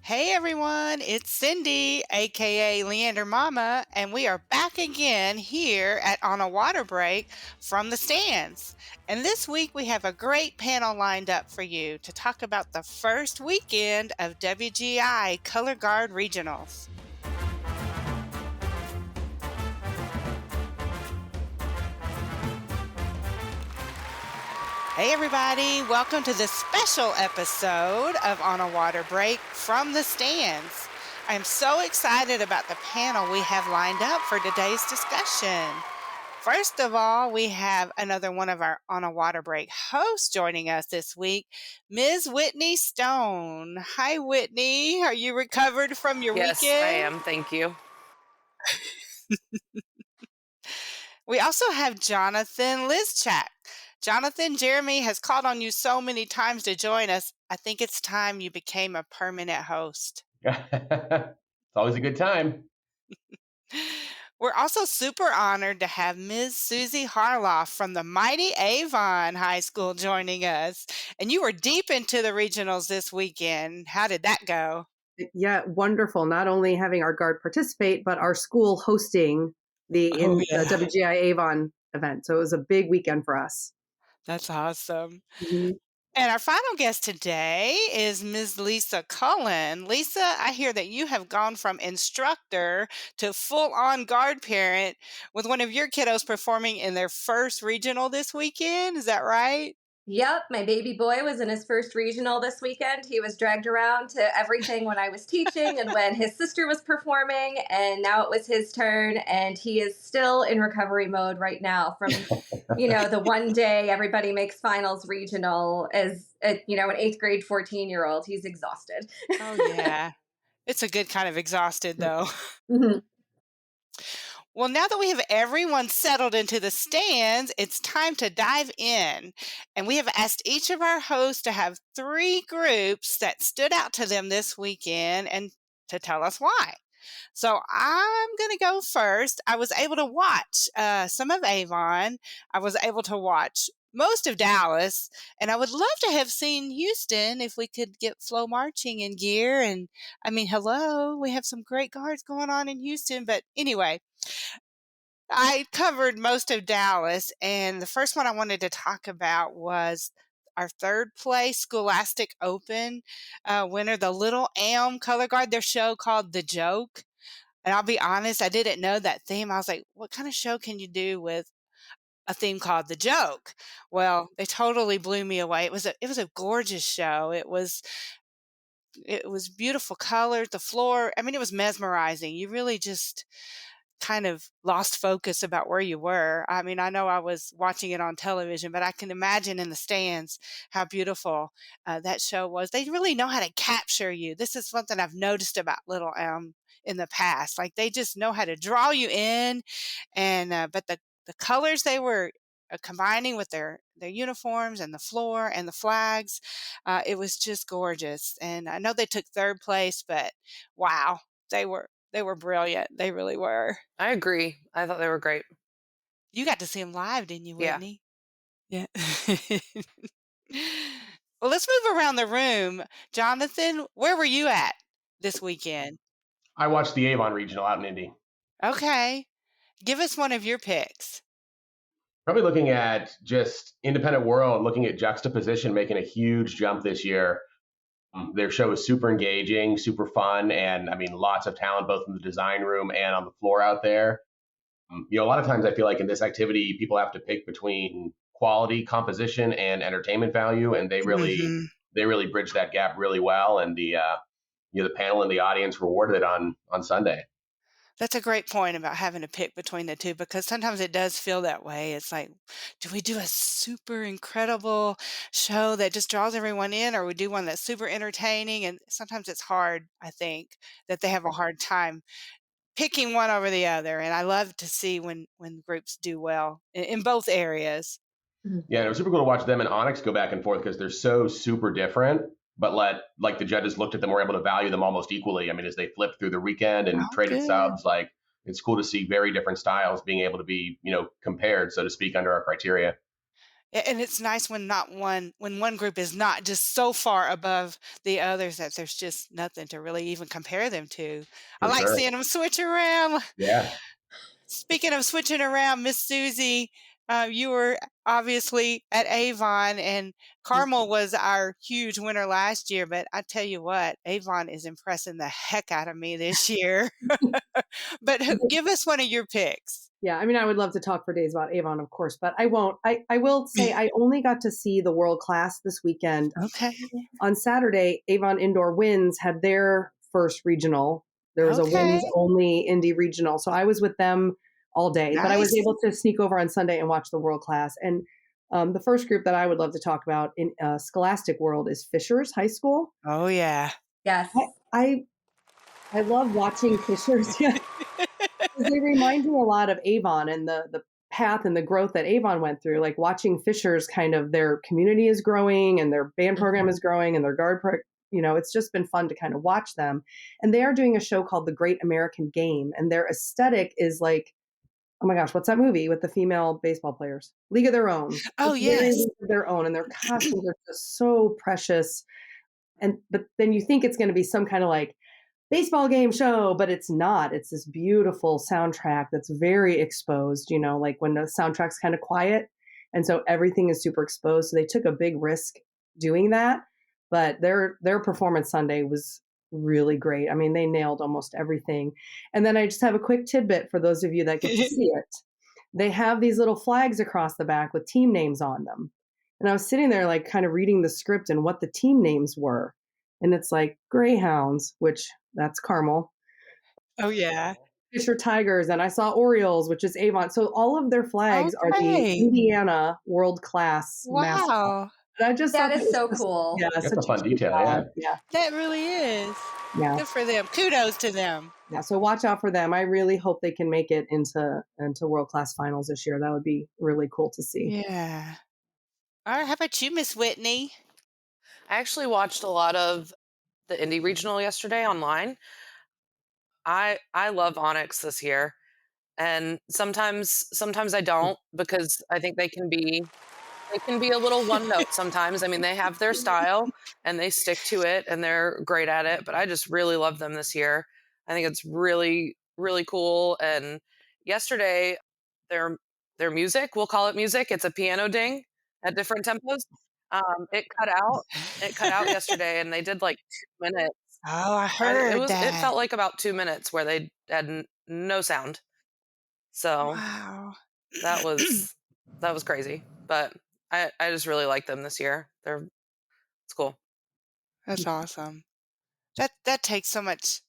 Hey everyone, it's Cindy, aka Leander Mama, and we are back again here at On a Water Break from the stands. And this week we have a great panel lined up for you to talk about the first weekend of WGI Colorguard Regionals. Hey everybody, welcome to this special episode of On a Water Break from the stands. I'm so excited about the panel we have lined up for today's discussion. First of all, we have another one of our On a Water Break hosts joining us this week, Ms. Whitney Stone. Hi Whitney, are you recovered from your Yes, weekend? I am, thank you. We also have Jonathan Lischack. Jonathan, Jeremy has called on you so many times to join us. I think it's time you became a permanent host. It's always a good time. We're also super honored to have Ms. Susie Harloff from the mighty Avon High School joining us. And you were deep into the regionals this weekend. How did that go? Yeah, wonderful. Not only having our guard participate, but our school hosting the WGI Avon event. So it was a big weekend for us. That's awesome. Mm-hmm. And our final guest today is Ms. Lisa Cullen. Lisa, I hear that you have gone from instructor to full-on guard parent with one of your kiddos performing in their first regional this weekend. Is that right? Yep, my baby boy was in his first regional this weekend. He was dragged around to everything when I was teaching and when his sister was performing, and now it was his turn, and he is still in recovery mode right now from, the one day everybody makes finals regional as, an 8th grade 14-year-old. He's exhausted. Oh, yeah. It's a good kind of exhausted, though. Mm-hmm. Well, now that we have everyone settled into the stands, it's time to dive in. And we have asked each of our hosts to have 3 groups that stood out to them this weekend and to tell us why. So I'm going to go first. I was able to watch some of Avon. I was able to watch most of Dallas, and I would love to have seen Houston if we could get flow marching in gear. And I mean, hello, we have some great guards going on in Houston. But anyway, I covered most of Dallas, and the first one I wanted to talk about was our third place Scholastic Open winner, the Little Elm Color Guard, their show called The Joke. And I'll be honest, I didn't know that theme. I was like, what kind of show can you do with a theme called The Joke? Well, they totally blew me away. It was a gorgeous show. It was beautiful colors, the floor. I mean, it was mesmerizing. You really just kind of lost focus about where you were. I mean, I know I was watching it on television, but I can imagine in the stands how beautiful that show was. They really know how to capture you. This is something I've noticed about Little Elm in the past. Like they just know how to draw you in, and but the colors they were combining with their uniforms and the floor and the flags, it was just gorgeous. And I know they took third place, but wow, they were brilliant. They really were. I agree. I thought they were great. You got to see them live, didn't you, Whitney? Yeah. Well, let's move around the room. Jonathan, where were you at this weekend? I watched the Avon Regional out in Indy. Okay. Give us one of your picks. Probably looking at just Independent World, looking at Juxtaposition, making a huge jump this year. Their show is super engaging, super fun, and I mean, lots of talent both in the design room and on the floor out there. A lot of times I feel like in this activity, people have to pick between quality, composition, and entertainment value, and they really bridge that gap really well. And the panel and the audience rewarded it on Sunday. That's a great point about having to pick between the two, because sometimes it does feel that way. It's like, do we do a super incredible show that just draws everyone in, or we do one that's super entertaining? And sometimes it's hard, I think, that they have a hard time picking one over the other. And I love to see when groups do well in both areas. Yeah, and it was super cool to watch them and Onyx go back and forth because they're so super different. But the judges looked at them, were able to value them almost equally. I mean, as they flipped through the weekend and traded subs, it's cool to see very different styles being able to be, compared, so to speak, under our criteria. And it's nice when when one group is not just so far above the others that there's just nothing to really even compare them to. I For like sure. seeing them switch around. Yeah. Speaking of switching around, Miss Susie, you were obviously at Avon, and Carmel was our huge winner last year. But I tell you what, Avon is impressing the heck out of me this year. But give us one of your picks. Yeah, I mean, I would love to talk for days about Avon, of course, but I won't. I will say I only got to see the world class this weekend. Okay. On Saturday, Avon Indoor Winds had their first regional. There was a Okay. Winds only indie regional. So I was with them all day, but I was Nice. able to sneak over on Sunday and watch the world class. And the first group that I would love to talk about in Scholastic world is Fishers High School. Oh, yeah. Yes. I love watching Fishers. Yeah. They remind me a lot of Avon and the path and the growth that Avon went through. Like watching Fishers, kind of their community is growing and their band program is growing and their it's just been fun to kind of watch them. And they are doing a show called The Great American Game, and their aesthetic is like, oh my gosh, what's that movie with the female baseball players? League of Their Own. Oh, It's very yes. League of Their Own, and their costumes are just so precious. But then you think it's going to be some kind of like baseball game show, but it's not. It's this beautiful soundtrack that's very exposed, like when the soundtrack's kind of quiet. And so everything is super exposed. So they took a big risk doing that, but their performance Sunday was really great. I mean, they nailed almost everything. And then I just have a quick tidbit for those of you that get to see it. They have these little flags across the back with team names on them. And I was sitting there like kind of reading the script and what the team names were. And it's like Greyhounds, which that's Carmel. Oh, yeah. Fisher Tigers, and I saw Orioles, which is Avon. So all of their flags are the Okay. Indiana world class mascot. Wow. And I just That thought is so was cool. Yeah, That's such a fun cute detail, flag. yeah. That really is. Yeah. Good for them. Kudos to them. Yeah. So watch out for them. I really hope they can make it into world class finals this year. That would be really cool to see. Yeah. All right. How about you, Miss Whitney? I actually watched a lot of the indie regional yesterday online. I love Onyx this year, and sometimes I don't, because I think they can be a little one note sometimes. I mean, they have their style and they stick to it and they're great at it, but I just really love them this year. I think it's really, really cool. And yesterday, their music, we'll call it music, it's a piano ding at different tempos. It cut out yesterday, and they did like 2 minutes. Oh, I heard It that. felt like about 2 minutes where they had no sound. So Wow. that was crazy. But I just really like them this year. It's cool. That's awesome. That takes so much.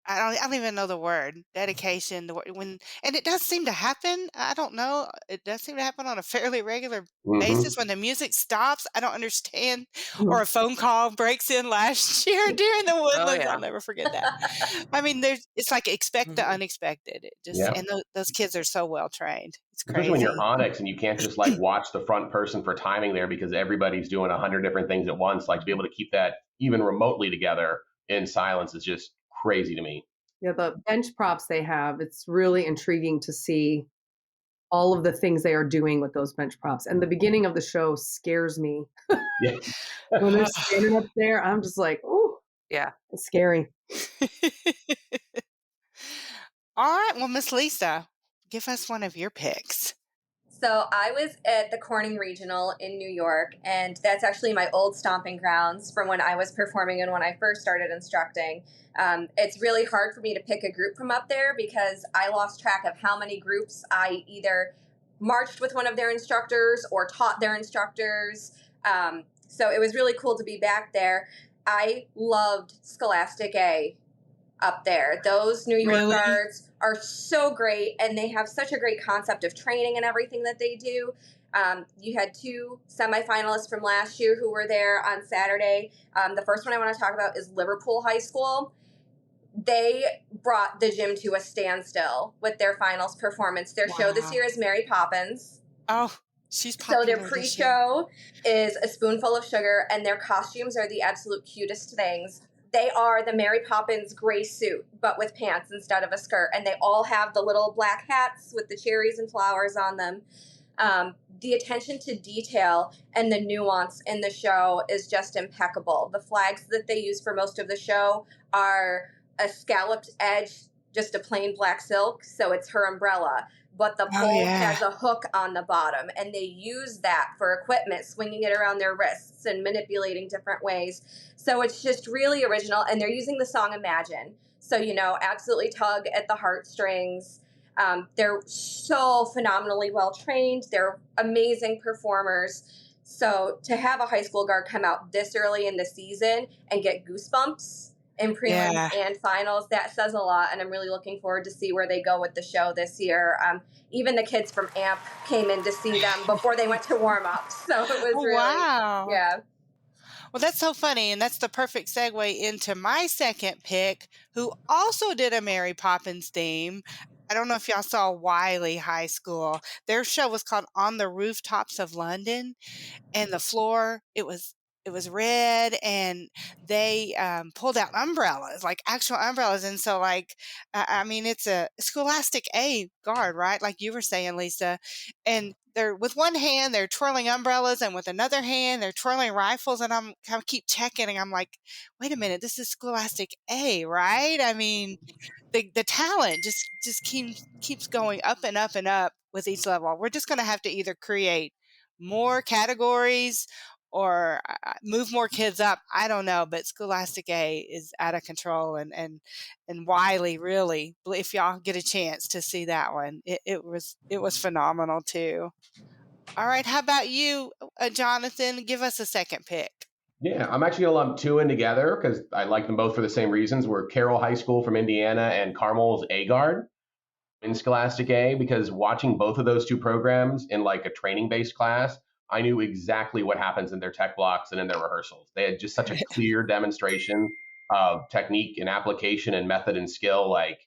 I don't even know the word dedication. And it does seem to happen. I don't know. It does seem to happen on a fairly regular basis when the music stops. I don't understand. Or a phone call breaks in last year during the Woodlands. yeah. I'll never forget that. I mean, it's like expect the unexpected. It just Yeah. and those kids are so well trained. It's crazy. Especially when you're Onyx and you can't just like watch the front person for timing there because everybody's doing 100 different things at once. Like to be able to keep that even remotely together in silence is just crazy to me. Yeah, the bench props they have, it's really intriguing to see all of the things they are doing with those bench props. And the beginning of the show scares me. Yeah. When they're standing up there, I'm just like, oh, Yeah. it's scary. All right. Well, Miss Lisa, give us one of your picks. So I was at the Corning Regional in New York, and that's actually my old stomping grounds from when I was performing and when I first started instructing. It's really hard for me to pick a group from up there because I lost track of how many groups I either marched with one of their instructors or taught their instructors. So it was really cool to be back there. I loved Scholastic A up there. Those New York guards are so great, and they have such a great concept of training and everything that they do. You had 2 semifinalists from last year who were there on Saturday. The first one I want to talk about is Liverpool High School. They brought the gym to a standstill with their finals performance. Their show this year is Mary Poppins. Oh, she's popular. So their pre-show is A Spoonful of Sugar, and their costumes are the absolute cutest things. They are the Mary Poppins gray suit, but with pants instead of a skirt. And they all have the little black hats with the cherries and flowers on them. the attention to detail and the nuance in the show is just impeccable. The flags that they use for most of the show are a scalloped edge, just a plain black silk, so it's her umbrella. But the pole has a hook on the bottom, and they use that for equipment, swinging it around their wrists and manipulating different ways. So it's just really original, and they're using the song Imagine. So, absolutely tug at the heartstrings. They're so phenomenally well trained. They're amazing performers. So to have a high school guard come out this early in the season and get goosebumps in prelims and finals, that says a lot. And I'm really looking forward to see where they go with the show this year. Even the kids from AMP came in to see them before they went to warm up. So it was really, yeah. Well, that's so funny, and that's the perfect segue into my second pick, who also did a Mary Poppins theme. I don't know if y'all saw Wiley High School. Their show was called On the Rooftops of London, and the floor, it was red, and they pulled out umbrellas, like actual umbrellas. And so, like, I mean, it's a Scholastic A guard, right? Like you were saying, Lisa. And they're with one hand, they're twirling umbrellas, and with another hand, they're twirling rifles. And I keep checking, and I'm like, wait a minute, this is Scholastic A, right? I mean, the talent just keeps going up and up and up with each level. We're just going to have to either create more categories or move more kids up. I don't know, but Scholastic A is out of control, and Wiley, really, if y'all get a chance to see that one, it was phenomenal too. All right, how about you, Jonathan? Give us a second pick. Yeah, I'm actually going to lump two in together because I like them both for the same reasons. We're Carroll High School from Indiana and Carmel's A-Guard in Scholastic A, because watching both of those two programs in like a training-based class, I knew exactly what happens in their tech blocks and in their rehearsals. They had just such a clear demonstration of technique and application and method and skill. Like,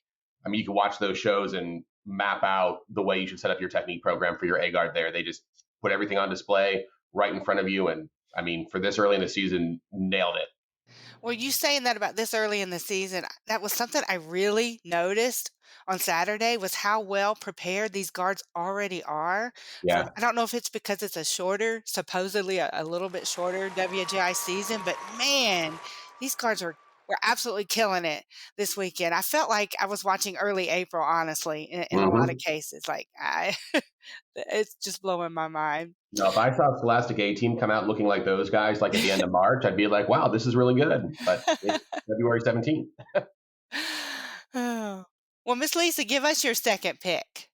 I mean, you can watch those shows and map out the way you should set up your technique program for your A-Guard there. They just put everything on display right in front of you, and I mean, for this early in the season, nailed it. Well, you saying that about this early in the season, that was something I really noticed on Saturday, was how well prepared these guards already are. Yeah. I don't know if it's because it's a shorter, supposedly a little bit shorter WGI season, but man, these guards were absolutely killing it this weekend. I felt like I was watching early April, honestly, in a lot of cases. Like, it's just blowing my mind. No, if I saw Scholastic A team come out looking like those guys, like at the end of March, I'd be like, wow, this is really good. But it's February 17th. Well, Miss Lisa, give us your second pick.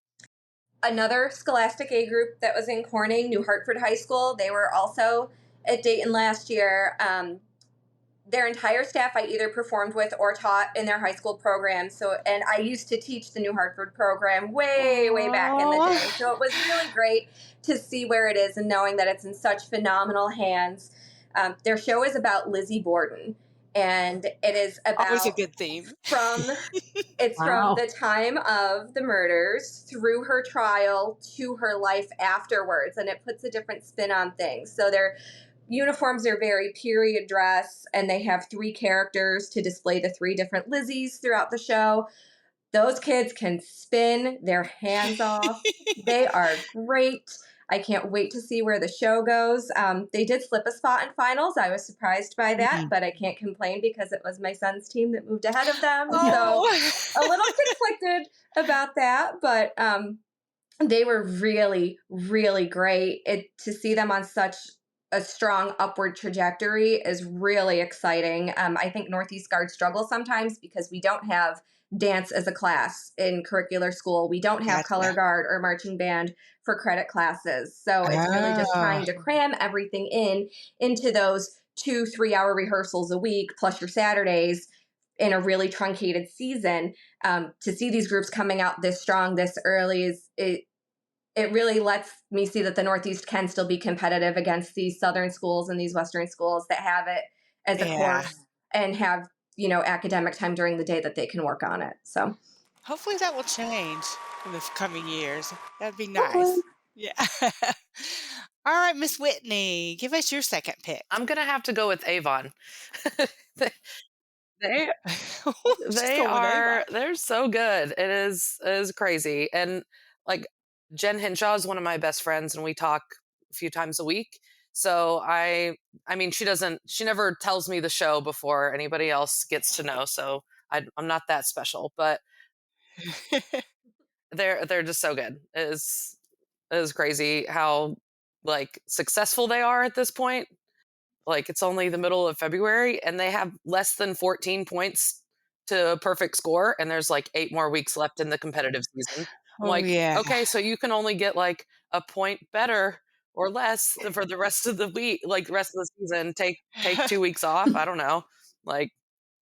Another Scholastic A group that was in Corning, New Hartford High School. They were also at Dayton last year. Their entire staff I either performed with or taught in their high school program. And I used to teach the New Hartford program way back in the day. So it was really great to see where it is and knowing that it's in such phenomenal hands. Their show is about Lizzie Borden, and it is about always a good theme. From the time of the murders through her trial to her life afterwards, and it puts a different spin on things. So their uniforms are very period dress, and they have 3 characters to display the 3 different Lizzies throughout the show. Those kids can spin their hands off. They are great. I can't wait to see where the show goes. They did slip a spot in finals. I was surprised by that, but I can't complain because it was my son's team that moved ahead of them. So a little conflicted about that, but they were really, really great. To see them on such a strong upward trajectory is really exciting. I think Northeast Guards struggle sometimes because we don't have dance as a class in curricular school. We don't have color guard or marching band for credit classes. So it's really just trying to cram everything into those 2-3 hour rehearsals a week, plus your Saturdays in a really truncated season. To see these groups coming out this strong, this early it really lets me see that the Northeast can still be competitive against these Southern schools and these Western schools that have it as a course and have, academic time during the day that they can work on it. So hopefully that will change in the coming years. That'd be nice. Yeah. All right, Miss Whitney, give us your second pick. I'm going to have to go with Avon. They're so good. It is crazy. And like, Jen Hinshaw is one of my best friends, and we talk a few times a week. So I mean, she never tells me the show before anybody else gets to know. So I'm not that special, but they're just so good. It is crazy how like successful they are at this point. Like it's only the middle of February and they have less than 14 points to a perfect score, and there's like 8 more weeks left in the competitive season. I'm Oh, like, yeah. okay, so you can only get like a point better or less for the rest of the week, like the rest of the season. Take 2 weeks off. I don't know. Like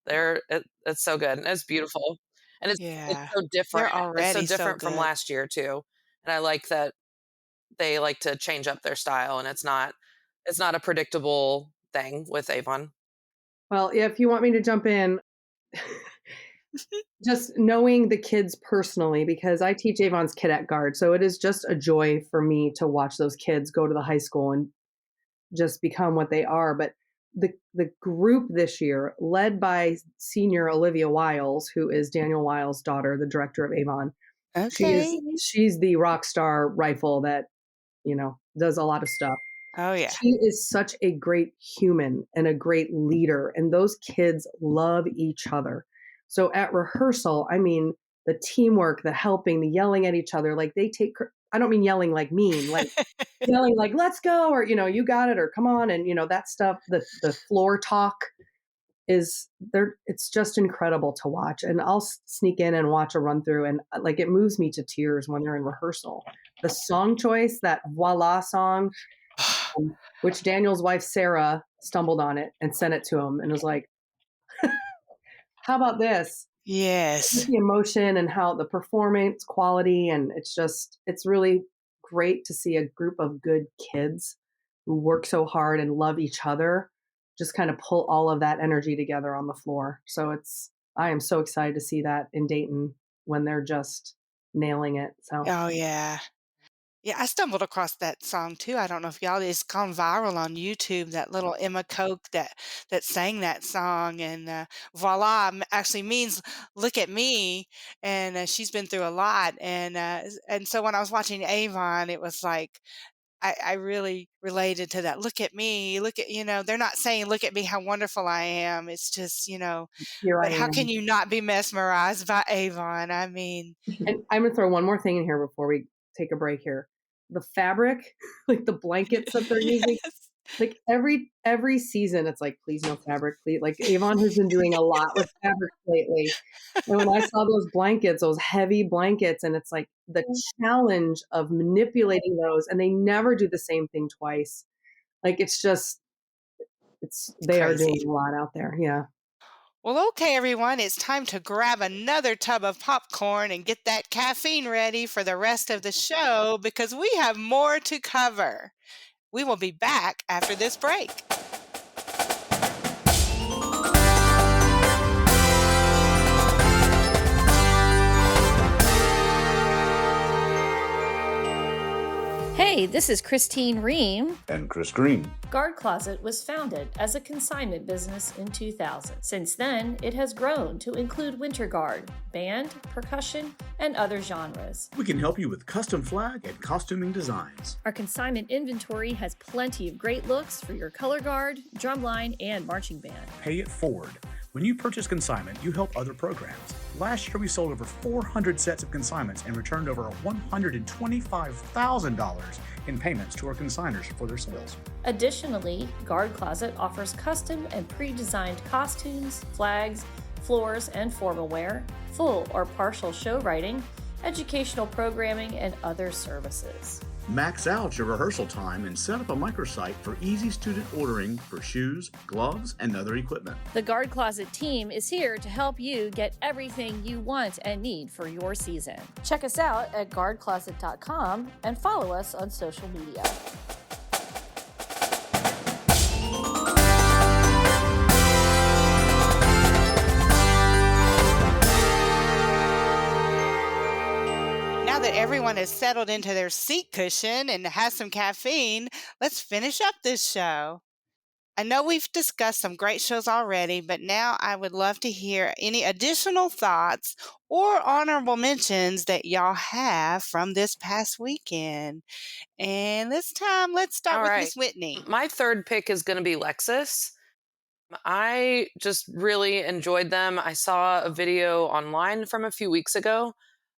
it's so good and it's beautiful, and it's Yeah. so different. They're It's so already so different from good. last year too, and I like that they like to change up their style, and it's not a predictable thing with Avon. Well, if you want me to jump in, just knowing the kids personally, because I teach Avon's Cadet Guard, so it is just a joy for me to watch those kids go to the high school and just become what they are. But the group this year, led by senior Olivia Wiles, who is Daniel Wiles' daughter, the director of Avon, Okay. she's the rock star rifle that does a lot of stuff. Oh, yeah. She is such a great human and a great leader, and those kids love each other. So at rehearsal, I mean, the teamwork, the helping, the yelling at each other, like they take, I don't mean yelling like mean, like yelling like, let's go, or, you got it, or come on. And, that stuff, the floor talk is there. It's just incredible to watch. And I'll sneak in and watch a run through, and like, it moves me to tears when they're in rehearsal. The song choice, that Voila song, which Daniel's wife, Sarah, stumbled on it and sent it to him and was like, how about this? Yes. The emotion and how the performance quality. And it's really great to see a group of good kids who work so hard and love each other, just kind of pull all of that energy together on the floor. So I am so excited to see that in Dayton when they're just nailing it. So Oh, yeah. Yeah, I stumbled across that song too. I don't know if y'all, it's gone viral on YouTube, that little Emma Coke that sang that song, and voila actually means look at me, and she's been through a lot, and so when I was watching Avon, it was like I really related to that. Look at me, look at, they're not saying look at me how wonderful I am. It's just, here I but how am. can you not be mesmerized by Avon? I mean, And I'm going to throw one more thing in here before we take a break here. The fabric, like the blankets that they're using, yes. like every season, it's like, please no fabric, please. Like Avon has been doing a lot with fabric lately. And when I saw those blankets, those heavy blankets, and it's like the challenge of manipulating those, and they never do the same thing twice. Like they are doing Crazy. a lot out there. Yeah. Well, okay, everyone, it's time to grab another tub of popcorn and get that caffeine ready for the rest of the show because we have more to cover. We will be back after this break. Hey, this is Christine Ream. And Chris Green. Guard Closet was founded as a consignment business in 2000. Since then, it has grown to include winter guard, band, percussion, and other genres. We can help you with custom flag and costuming designs. Our consignment inventory has plenty of great looks for your color guard, drumline, and marching band. Pay it forward. When you purchase consignment, you help other programs. Last year, we sold over 400 sets of consignments and returned over $125,000 in payments to our consigners for their sales. Additionally, Guard Closet offers custom and pre-designed costumes, flags, floors, and formal wear, full or partial show writing, educational programming, and other services. Max out your rehearsal time and set up a microsite for easy student ordering for shoes, gloves, and other equipment. The Guard Closet team is here to help you get everything you want and need for your season. Check us out at guardcloset.com and follow us on social media. Now that everyone has settled into their seat cushion and has some caffeine, let's finish up this show. I know we've discussed some great shows already, but now I would love to hear any additional thoughts or honorable mentions that y'all have from this past weekend. And this time, let's start All with right. Miss Whitney. My third pick is going to be Lexus. I just really enjoyed them. I saw a video online from a few weeks ago,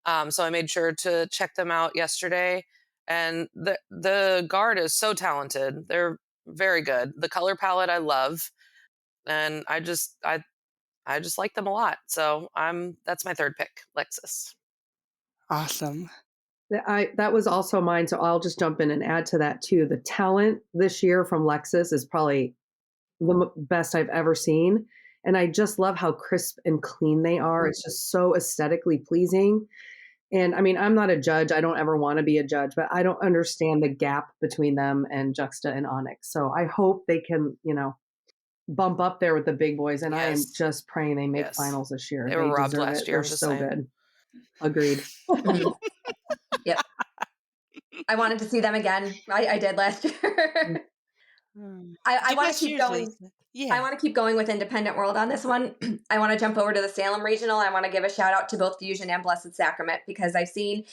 so I made sure to check them out yesterday. And the guard is so talented. They're very good. The color palette I love, and I just like them a lot. So that's my third pick, Lexus. Awesome. That was also mine, so I'll just jump in and add to that too. The talent this year from Lexus is probably the best I've ever seen, and I just love how crisp and clean they are. It's just so aesthetically pleasing. And I mean, I'm not a judge. I don't ever want to be a judge, but I don't understand the gap between them and Juxta and Onyx. So I hope they can, bump up there with the big boys. And I am just praying they make finals this year. They were robbed deserve last it. year. They're I'm just so saying. good. Agreed. Yep. I wanted to see them again. I did last year. I want to keep going. Yeah. I want to keep going with Independent World on this one. I want to jump over to the Salem Regional. I want to give a shout out to both Fusion and Blessed Sacrament because I've seen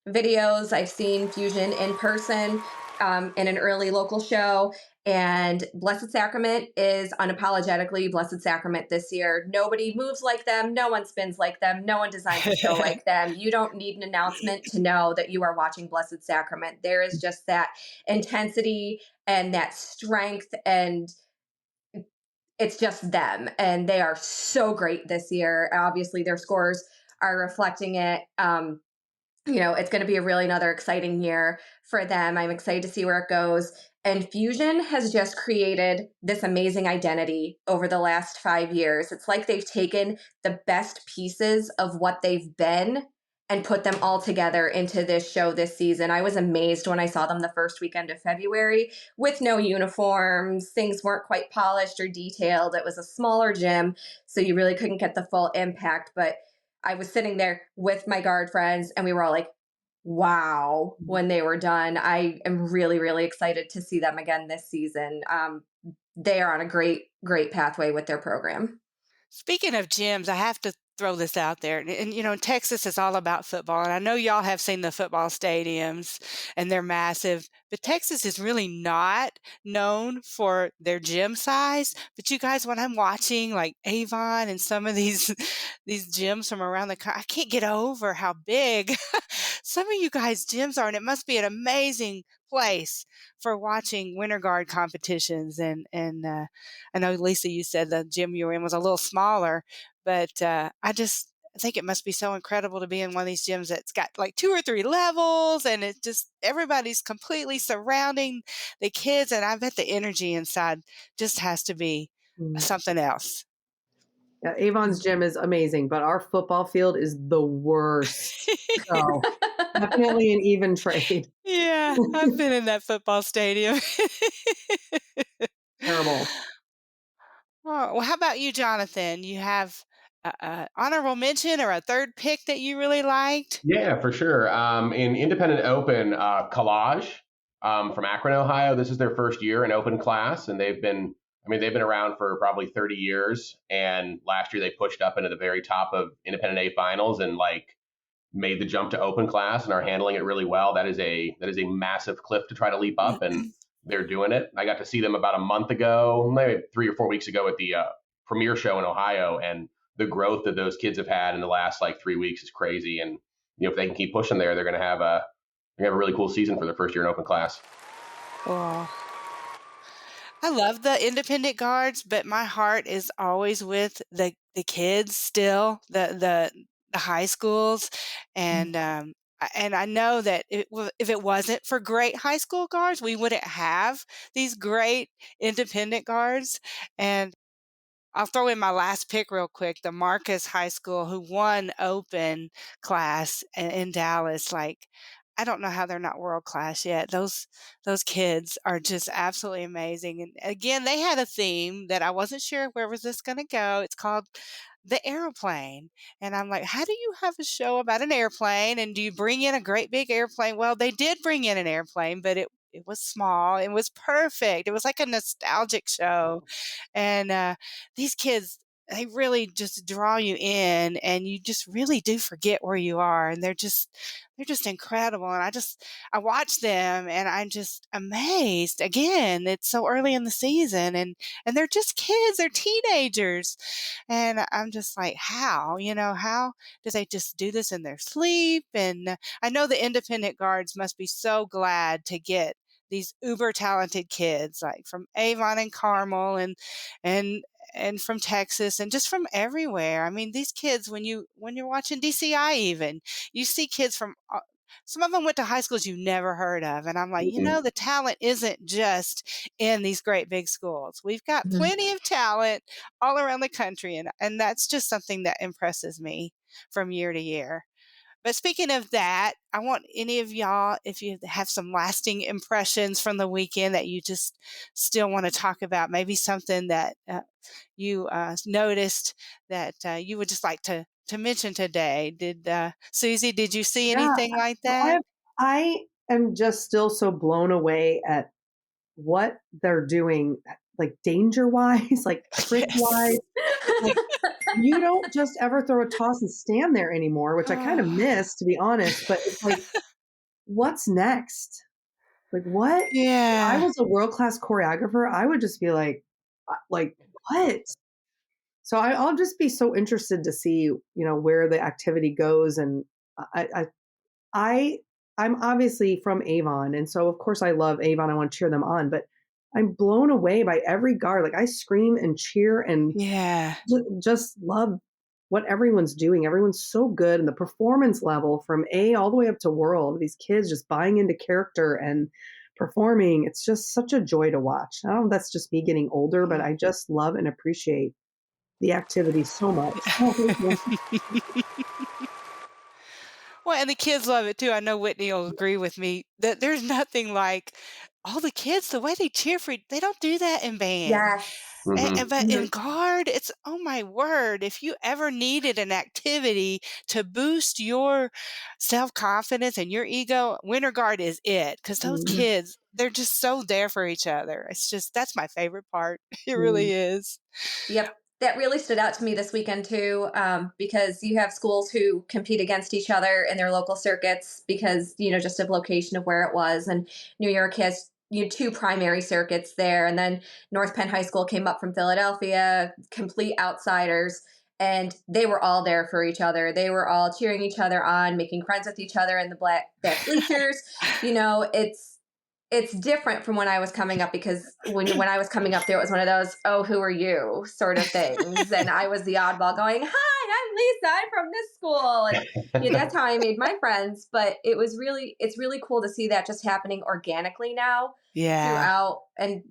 videos. I've seen Fusion in person in an early local show. And Blessed Sacrament is unapologetically Blessed Sacrament this year. Nobody moves like them. No one spins like them. No one designs a show like them. You don't need an announcement to know that you are watching Blessed Sacrament. There is just that intensity and that strength, and it's just them. And they are so great this year. Obviously, their scores are reflecting it. It's going to be really another exciting year for them. I'm excited to see where it goes. And Fusion has just created this amazing identity over the last 5 years. It's like they've taken the best pieces of what they've been and put them all together into this show this season. I was amazed when I saw them the first weekend of February with no uniforms. Things weren't quite polished or detailed. It was a smaller gym, so you really couldn't get the full impact. But I was sitting there with my guard friends and we were all like, wow, when they were done. I am really, really excited to see them again this season. They are on a great, great pathway with their program. Speaking of gyms, I have to throw this out there. And Texas is all about football. And I know y'all have seen the football stadiums and they're massive, but Texas is really not known for their gym size. But you guys, when I'm watching like Avon and some of these gyms from around the country, I can't get over how big some of you guys' gyms are. And it must be an amazing place for watching winter guard competitions. And I know, Lisa, you said the gym you were in was a little smaller, but I think it must be so incredible to be in one of these gyms that's got like 2 or 3 levels, and it's just everybody's completely surrounding the kids. And I bet the energy inside just has to be something else. Yeah, Avon's gym is amazing, but our football field is the worst. So definitely an even trade. Yeah, I've been in that football stadium. Terrible. Oh, well, how about you, Jonathan? You have an honorable mention or a third pick that you really liked? Yeah, for sure. In Independent Open, Collage from Akron, Ohio. This is their first year in open class, and they've been around for probably 30 years. And last year they pushed up into the very top of Independent A finals and made the jump to open class and are handling it really well. That is a massive cliff to try to leap up, and they're doing it. I got to see them about a month ago, maybe 3 or 4 weeks ago at the premiere show in Ohio, and the growth that those kids have had in the last 3 weeks is crazy. And if they can keep pushing there, they're going to have a really cool season for their first year in open class. Oh. I love the independent guards, but my heart is always with the kids still, the high schools. And I know that if it wasn't for great high school guards, we wouldn't have these great independent guards. And I'll throw in my last pick real quick, the Marcus High School, who won open class in Dallas. I don't know how they're not world class yet. Those kids are just absolutely amazing. And again, they had a theme that I wasn't sure where was this going to go. It's called the airplane. And I'm like, how do you have a show about an airplane? And do you bring in a great big airplane? Well, they did bring in an airplane, but it it was small. It was perfect. It was like a nostalgic show. And these kids, they really just draw you in, and you just really do forget where you are. And they're just incredible. And I watch them and I'm just amazed. Again, it's so early in the season, and they're just kids, they're teenagers. And I'm just like, how do they just do this in their sleep? And I know the independent guards must be so glad to get these uber talented kids, like from Avon and Carmel and from Texas and just from everywhere. I mean, these kids, when you're watching DCI, even you see kids from some of them went to high schools you've never heard of. And I'm like, the talent isn't just in these great big schools. We've got plenty of talent all around the country. And that's just something that impresses me from year to year. But speaking of that, I want any of y'all, if you have some lasting impressions from the weekend that you just still want to talk about, maybe something that you noticed that you would just like to mention today. Susie, did you see anything like that? I am just still so blown away at what they're doing, like danger-wise, like trick-wise. Like, you don't just ever throw a toss and stand there anymore, which I kind of miss, to be honest. But it's like, what's next? Like, what? Yeah. If I was a world-class choreographer, I would just be like, what? So I'll just be so interested to see, where the activity goes. And I'm obviously from Avon, and so of course I love Avon. I want to cheer them on, but I'm blown away by every guard. Like, I scream and cheer and just love what everyone's doing. Everyone's so good, and the performance level from A all the way up to World, these kids just buying into character and performing. It's just such a joy to watch. I don't know if that's just me getting older, but I just love and appreciate the activity so much. Well, and the kids love it too. I know Whitney will agree with me that there's nothing like all the kids, the way they cheer for you. They don't do that in band. Yes. But in guard, it's, oh my word, if you ever needed an activity to boost your self-confidence and your ego, Winter Guard is it. Because those kids, they're just so there for each other. It's just, that's my favorite part. It really is. Yep. That really stood out to me this weekend too, because you have schools who compete against each other in their local circuits because, just of location of where it was. And New York has two primary circuits there. And then North Penn High School came up from Philadelphia, complete outsiders. And they were all there for each other. They were all cheering each other on, making friends with each other in the back bleachers. It's different from when I was coming up, because when I was coming up, there was one of those, oh, who are you sort of things. And I was the oddball going, hi, I'm Lisa, I'm from this school. And that's how I made my friends. But it's really cool to see that just happening organically now throughout. And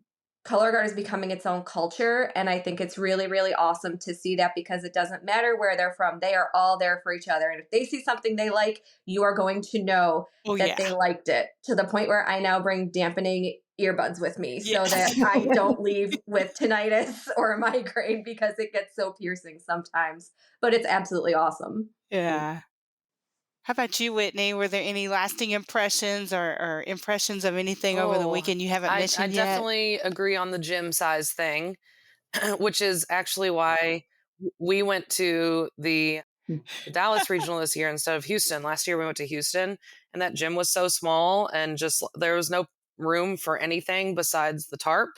Colorguard is becoming its own culture. And I think it's really, really awesome to see that, because it doesn't matter where they're from. They are all there for each other. And if they see something they like, you are going to know that they liked it, to the point where I now bring dampening earbuds with me so that I don't leave with tinnitus or a migraine, because it gets so piercing sometimes. But it's absolutely awesome. Yeah. How about you, Whitney? Were there any lasting impressions or impressions of anything over the weekend you haven't mentioned yet? I definitely agree on the gym size thing, which is actually why we went to the Dallas regional this year instead of Houston. Last year we went to Houston, and that gym was so small, and just there was no room for anything besides the tarp,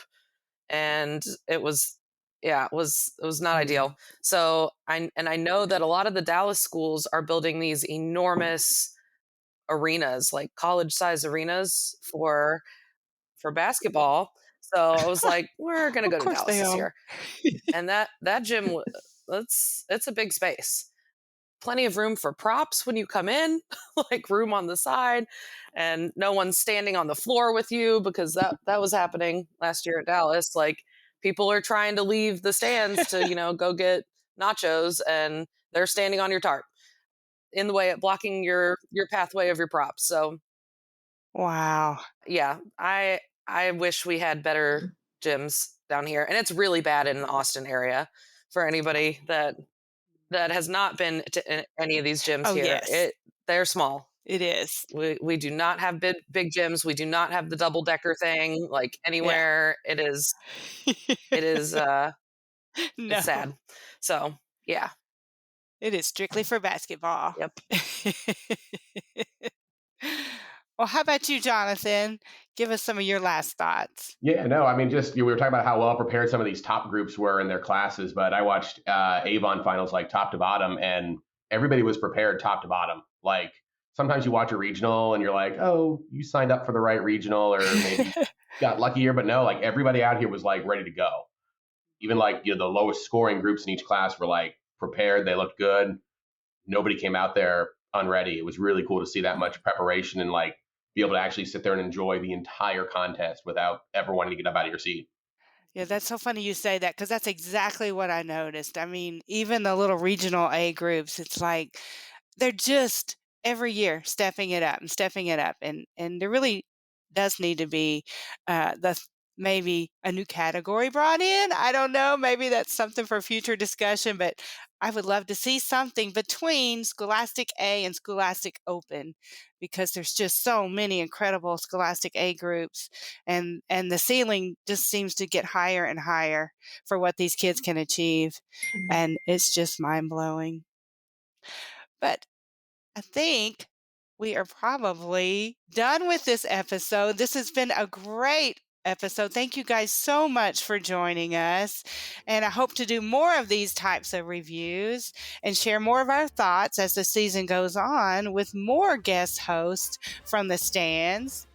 and it was not ideal. So I know that a lot of the Dallas schools are building these enormous arenas, like college size arenas for basketball. So I was like, we're gonna go to Dallas this year. And that gym, it's a big space. Plenty of room for props when you come in, like room on the side, and no one's standing on the floor with you, because that was happening last year at Dallas. Like, people are trying to leave the stands to, go get nachos, and they're standing on your tarp in the way, blocking your pathway of your props. So, wow. Yeah, I wish we had better gyms down here, and it's really bad in the Austin area for anybody that has not been to any of these gyms here. Yes. They're small. It is. We do not have big gyms. We do not have the double-decker thing, like, anywhere. Yeah. It is, No. It's sad. So, yeah. It is strictly for basketball. Yep. Well, how about you, Jonathan? Give us some of your last thoughts. Yeah, no, I mean, just we were talking about how well prepared some of these top groups were in their classes, but I watched Avon finals like top to bottom, and everybody was prepared top to bottom. Like sometimes you watch a regional and you're like, oh, you signed up for the right regional, or maybe got lucky here, but no, like everybody out here was like ready to go. Even like the lowest scoring groups in each class were like prepared. They looked good. Nobody came out there unready. It was really cool to see that much preparation and like be able to actually sit there and enjoy the entire contest without ever wanting to get up out of your seat. Yeah, that's so funny you say that, because that's exactly what I noticed. I mean, even the little regional A groups, it's like they're just every year stepping it up, and there really does need to be maybe a new category brought in. I don't know. Maybe that's something for future discussion, but I would love to see something between Scholastic A and Scholastic Open, because there's just so many incredible Scholastic A groups, and the ceiling just seems to get higher and higher for what these kids can achieve. And it's just mind-blowing. But I think we are probably done with this episode. This has been a great episode. Thank you guys so much for joining us. And I hope to do more of these types of reviews and share more of our thoughts as the season goes on with more guest hosts from the stands.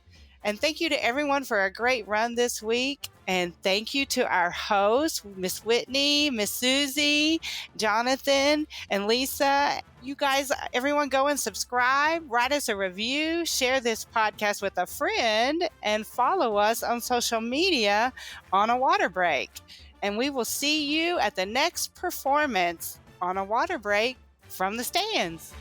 And thank you to everyone for a great run this week. And thank you to our hosts, Miss Whitney, Miss Susie, Jonathan, and Lisa. You guys, everyone go and subscribe, write us a review, share this podcast with a friend, and follow us on social media on A Water Break. And we will see you at the next performance on A Water Break from the stands.